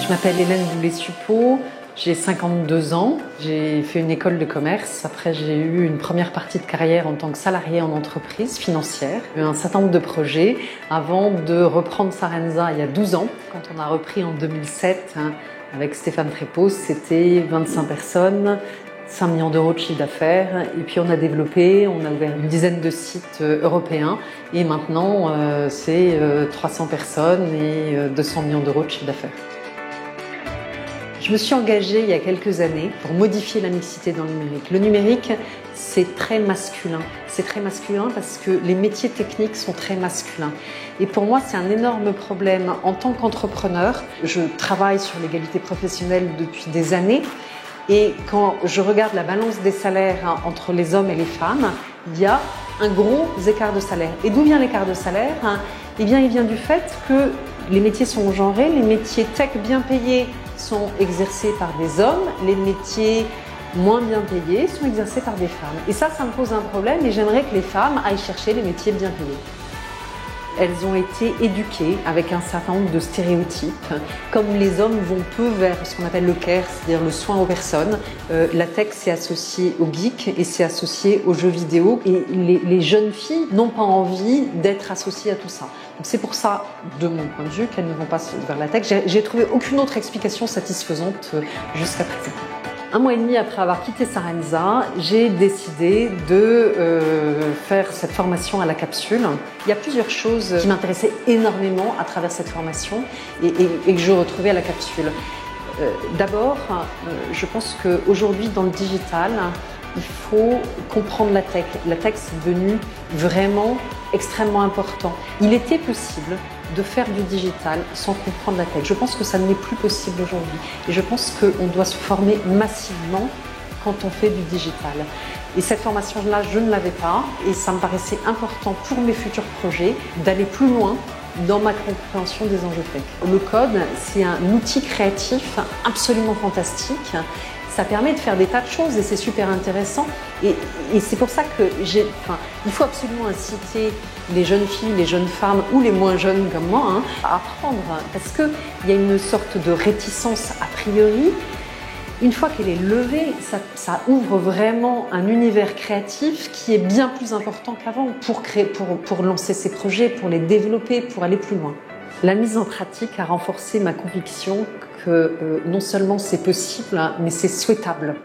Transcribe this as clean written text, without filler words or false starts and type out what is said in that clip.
Je m'appelle Hélène Boulet-Suppot, j'ai 52 ans, j'ai fait une école de commerce. Après, j'ai eu une première partie de carrière en tant que salariée en entreprise financière. J'ai eu un certain nombre de projets avant de reprendre Sarenza il y a 12 ans. Quand on a repris en 2007 avec Stéphane Trépeau, c'était 25 personnes, 5 millions d'euros de chiffre d'affaires. Et puis on a développé, on a ouvert une dizaine de sites européens. Et maintenant, c'est 300 personnes et 200 millions d'euros de chiffre d'affaires. Je me suis engagée il y a quelques années pour modifier la mixité dans le numérique. Le numérique, c'est très masculin. C'est très masculin parce que les métiers techniques sont très masculins. Et pour moi, c'est un énorme problème. En tant qu'entrepreneur, je travaille sur l'égalité professionnelle depuis des années. Et quand je regarde la balance des salaires entre les hommes et les femmes, il y a un gros écart de salaire. Et d'où vient l'écart de salaire? Eh bien, il vient du fait que les métiers sont genrés, les métiers tech bien payés sont exercés par des hommes, les métiers moins bien payés sont exercés par des femmes. Et ça me pose un problème et j'aimerais que les femmes aillent chercher les métiers bien payés. Elles ont été éduquées avec un certain nombre de stéréotypes. Comme les hommes vont peu vers ce qu'on appelle le care, c'est-à-dire le soin aux personnes, la tech c'est associé au geek et c'est associé aux jeux vidéo. Et les jeunes filles n'ont pas envie d'être associées à tout ça. Donc c'est pour ça, de mon point de vue, qu'elles ne vont pas vers la tech. J'ai trouvé aucune autre explication satisfaisante jusqu'à présent. 1 mois et demi après avoir quitté Sarenza, j'ai décidé de faire cette formation à la capsule. Il y a plusieurs choses qui m'intéressaient énormément à travers cette formation et que je retrouvais à la capsule. D'abord, je pense qu'aujourd'hui, dans le digital, il faut comprendre la tech. La tech, c'est devenu vraiment extrêmement important. Il était possible de faire du digital sans comprendre la tech. Je pense que ça n'est plus possible aujourd'hui. Et je pense qu'on doit se former massivement quand on fait du digital. Et cette formation-là, je ne l'avais pas. Et ça me paraissait important pour mes futurs projets d'aller plus loin dans ma compréhension des enjeux tech. Le code, c'est un outil créatif absolument fantastique. Ça permet de faire des tas de choses et c'est super intéressant. Et c'est pour ça que il faut absolument inciter les jeunes filles, les jeunes femmes ou les moins jeunes comme moi à apprendre. Parce qu'il y a une sorte de réticence a priori. Une fois qu'elle est levée, ça ouvre vraiment un univers créatif qui est bien plus important qu'avant pour lancer ses projets, pour les développer, pour aller plus loin. La mise en pratique a renforcé ma conviction que non seulement c'est possible, mais c'est souhaitable.